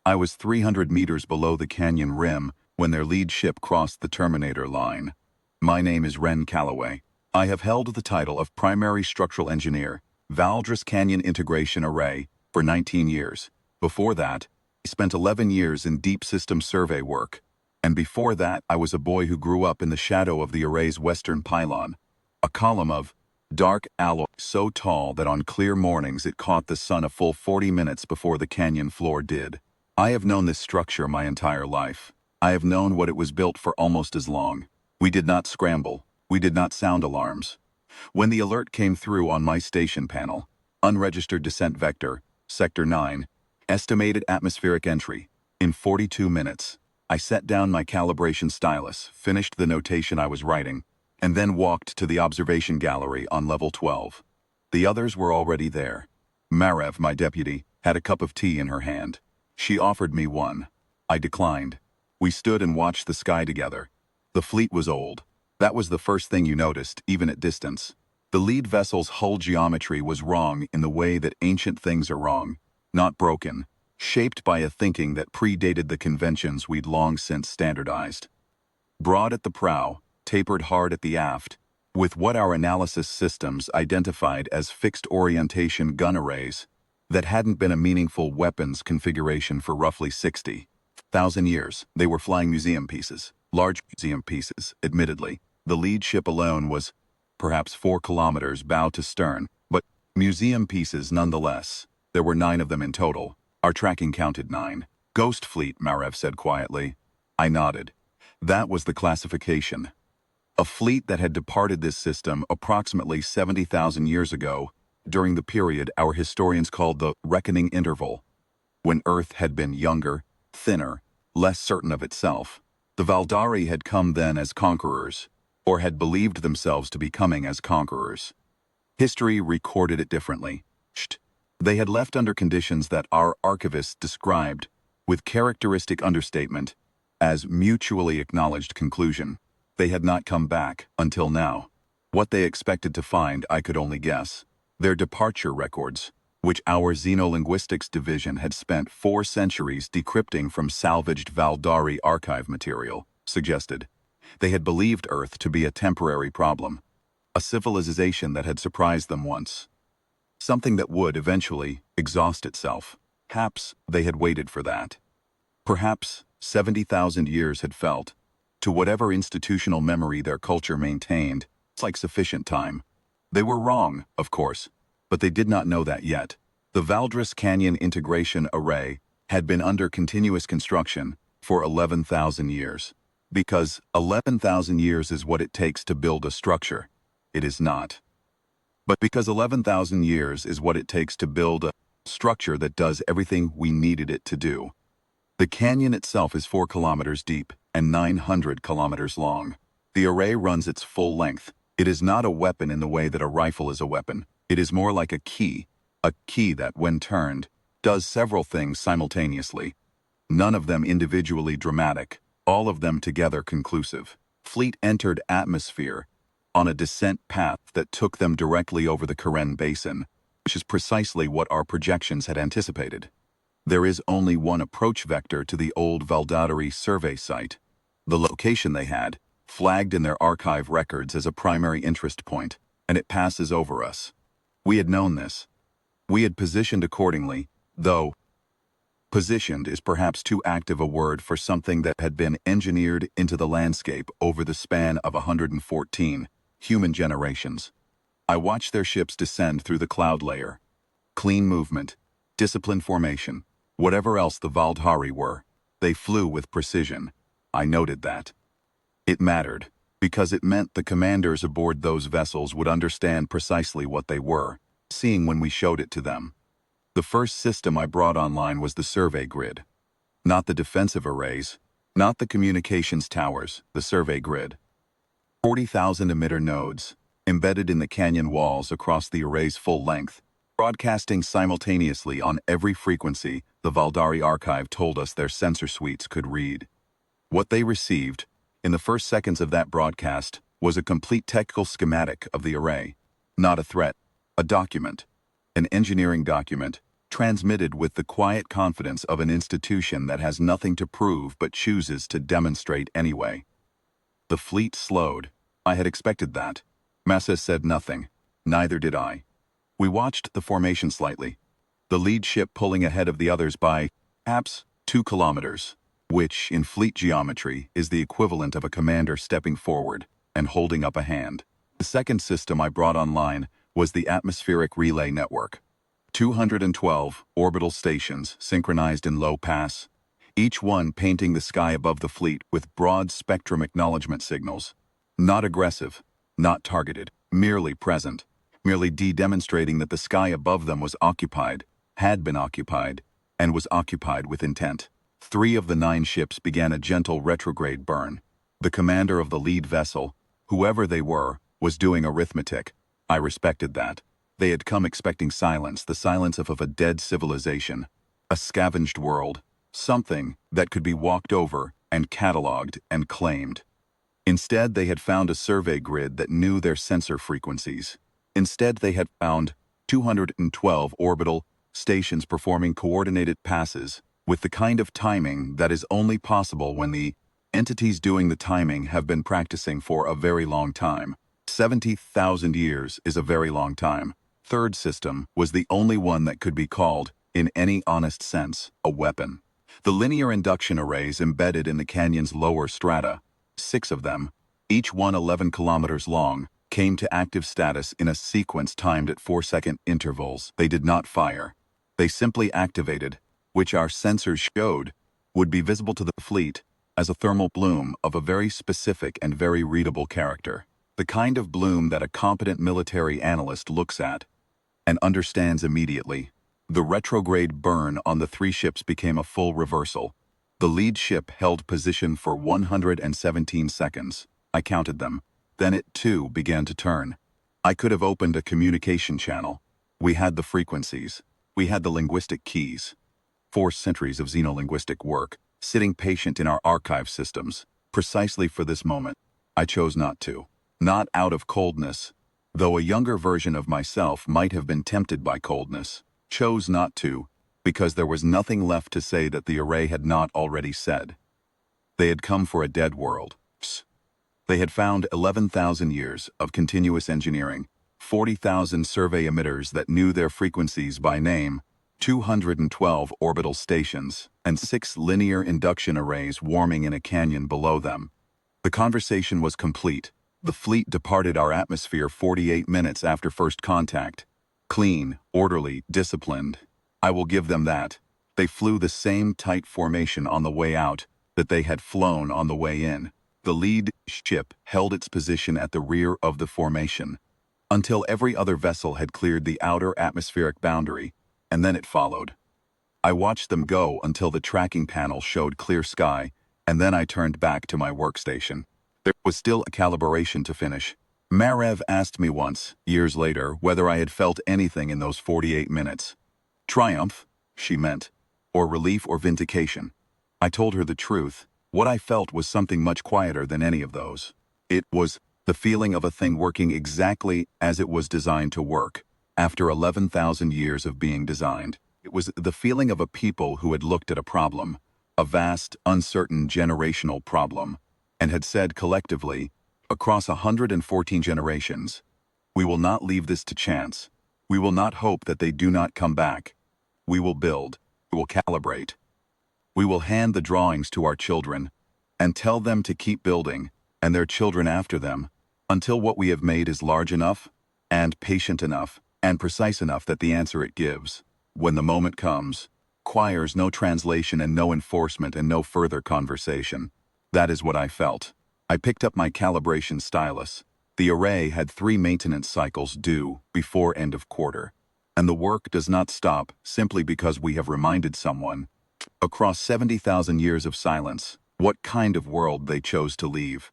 I was 300 meters below the canyon rim when their lead ship crossed the Terminator line. My name is Ren Calloway. I have held the title of Primary Structural Engineer, Valdhari Canyon Integration Array, for 19 years. Before that, I spent 11 years in deep system survey work. And before that, I was a boy who grew up in the shadow of the array's western pylon, a column of dark alloy so tall that on clear mornings it caught the sun a full 40 minutes before the canyon floor did. I have known this structure my entire life. I have known what it was built for almost as long. We did not scramble. We did not sound alarms. When the alert came through on my station panel, unregistered descent vector, Sector 9, estimated atmospheric entry, in 42 minutes, I set down my calibration stylus, finished the notation I was writing, and then walked to the observation gallery on level 12. The others were already there. Marev, my deputy, had a cup of tea in her hand. She offered me one. I declined. We stood and watched the sky together. The fleet was old. That was the first thing you noticed, even at distance. The lead vessel's hull geometry was wrong in the way that ancient things are wrong, not broken, shaped by a thinking that predated the conventions we'd long since standardized. Broad at the prow, tapered hard at the aft, with what our analysis systems identified as fixed orientation gun arrays that hadn't been a meaningful weapons configuration for roughly 60,000 years. They were flying museum pieces, large museum pieces, admittedly. The lead ship alone was perhaps 4 kilometers bow to stern, but museum pieces nonetheless. There were 9 of them in total. Our tracking counted 9. Ghost fleet, Marev said quietly. I nodded. That was the classification. A fleet that had departed this system approximately 70,000 years ago, during the period our historians called the reckoning interval, when Earth had been younger, thinner, less certain of itself. The Valdhari had come then as conquerors, or had believed themselves to be coming as conquerors. History recorded it differently. They had left under conditions that our archivists described, with characteristic understatement, as mutually acknowledged conclusion. They had not come back, until now. What they expected to find, I could only guess. Their departure records, which our xenolinguistics division had spent 4 centuries decrypting from salvaged Valdhari archive material, suggested. They had believed Earth to be a temporary problem, a civilization that had surprised them once. Something that would eventually exhaust itself. Perhaps they had waited for that. Perhaps 70,000 years had felt, to whatever institutional memory their culture maintained, it's like sufficient time. They were wrong, of course, but they did not know that yet. The Valdhari Canyon Integration Array had been under continuous construction for 11,000 years. Because 11,000 years is what it takes to build a structure. It is not. But because 11,000 years is what it takes to build a structure that does everything we needed it to do. The canyon itself is 4 kilometers deep and 900 kilometers long. The array runs its full length. It is not a weapon in the way that a rifle is a weapon. It is more like a key that, when turned, does several things simultaneously. None of them individually dramatic, all of them together conclusive. Fleet entered atmosphere on a descent path that took them directly over the Karen Basin, which is precisely what our projections had anticipated. There is only one approach vector to the old Valdhari survey site. The location they had, flagged in their archive records as a primary interest point, and it passes over us. We had known this. We had positioned accordingly, though positioned is perhaps too active a word for something that had been engineered into the landscape over the span of 114 human generations. I watched their ships descend through the cloud layer. Clean movement, disciplined formation, whatever else the Valdhari were, they flew with precision. I noted that. It mattered, because it meant the commanders aboard those vessels would understand precisely what they were, seeing when we showed it to them. The first system I brought online was the survey grid. Not the defensive arrays, not the communications towers, the survey grid. 40,000 emitter nodes, embedded in the canyon walls across the array's full length, broadcasting simultaneously on every frequency the Valdhari archive told us their sensor suites could read. What they received, in the first seconds of that broadcast, was a complete technical schematic of the array. Not a threat, a document. An engineering document, transmitted with the quiet confidence of an institution that has nothing to prove but chooses to demonstrate anyway. The fleet slowed. I had expected that. Massa said nothing. Neither did I. We watched the formation slightly. The lead ship pulling ahead of the others by, perhaps, 2 kilometers, which, in fleet geometry, is the equivalent of a commander stepping forward and holding up a hand. The second system I brought online was the atmospheric relay network. 212 orbital stations synchronized in low pass, each one painting the sky above the fleet with broad-spectrum acknowledgement signals. Not aggressive, not targeted, merely present, merely demonstrating that the sky above them was occupied, had been occupied, and was occupied with intent. 3 of the 9 ships began a gentle retrograde burn. The commander of the lead vessel, whoever they were, was doing arithmetic. I respected that. They had come expecting silence, the silence of a dead civilization, a scavenged world, something that could be walked over and catalogued and claimed. Instead, they had found a survey grid that knew their sensor frequencies. Instead, they had found 212 orbital stations performing coordinated passes with the kind of timing that is only possible when the entities doing the timing have been practicing for a very long time. 70,000 years is a very long time. Third system was the only one that could be called, in any honest sense, a weapon. The linear induction arrays embedded in the canyon's lower strata, 6 of them, each one 11 kilometers long, came to active status in a sequence timed at 4-second intervals. They did not fire. They simply activated, which our sensors showed would be visible to the fleet as a thermal bloom of a very specific and very readable character. The kind of bloom that a competent military analyst looks at and understands immediately. The retrograde burn on the 3 ships became a full reversal. The lead ship held position for 117 seconds. I counted them. Then it, too, began to turn. I could have opened a communication channel. We had the frequencies. We had the linguistic keys. 4 centuries of xenolinguistic work, sitting patient in our archive systems, precisely for this moment. I chose not to. Not out of coldness, though a younger version of myself might have been tempted by coldness. Chose not to, because there was nothing left to say that the array had not already said. They had come for a dead world. They had found 11,000 years of continuous engineering, 40,000 survey emitters that knew their frequencies by name, 212 orbital stations, and 6 linear induction arrays warming in a canyon below them. The conversation was complete. The fleet departed our atmosphere 48 minutes after first contact. Clean, orderly, disciplined. I will give them that. They flew the same tight formation on the way out that they had flown on the way in. The lead ship held its position at the rear of the formation until every other vessel had cleared the outer atmospheric boundary, and then it followed. I watched them go until the tracking panel showed clear sky, and then I turned back to my workstation. There was still a calibration to finish. Marev asked me once, years later, whether I had felt anything in those 48 minutes. Triumph, she meant, or relief or vindication. I told her the truth. What I felt was something much quieter than any of those. It was the feeling of a thing working exactly as it was designed to work, after 11,000 years of being designed. It was the feeling of a people who had looked at a problem, a vast, uncertain generational problem, and had said collectively, across 114 generations, we will not leave this to chance. We will not hope that they do not come back. We will build. We will calibrate. We will hand the drawings to our children and tell them to keep building, and their children after them, until what we have made is large enough, and patient enough, and precise enough that the answer it gives, when the moment comes, requires no translation and no enforcement and no further conversation. That is what I felt. I picked up my calibration stylus. The array had 3 maintenance cycles due before end of quarter, and the work does not stop simply because we have reminded someone, across 70,000 years of silence, what kind of world they chose to leave.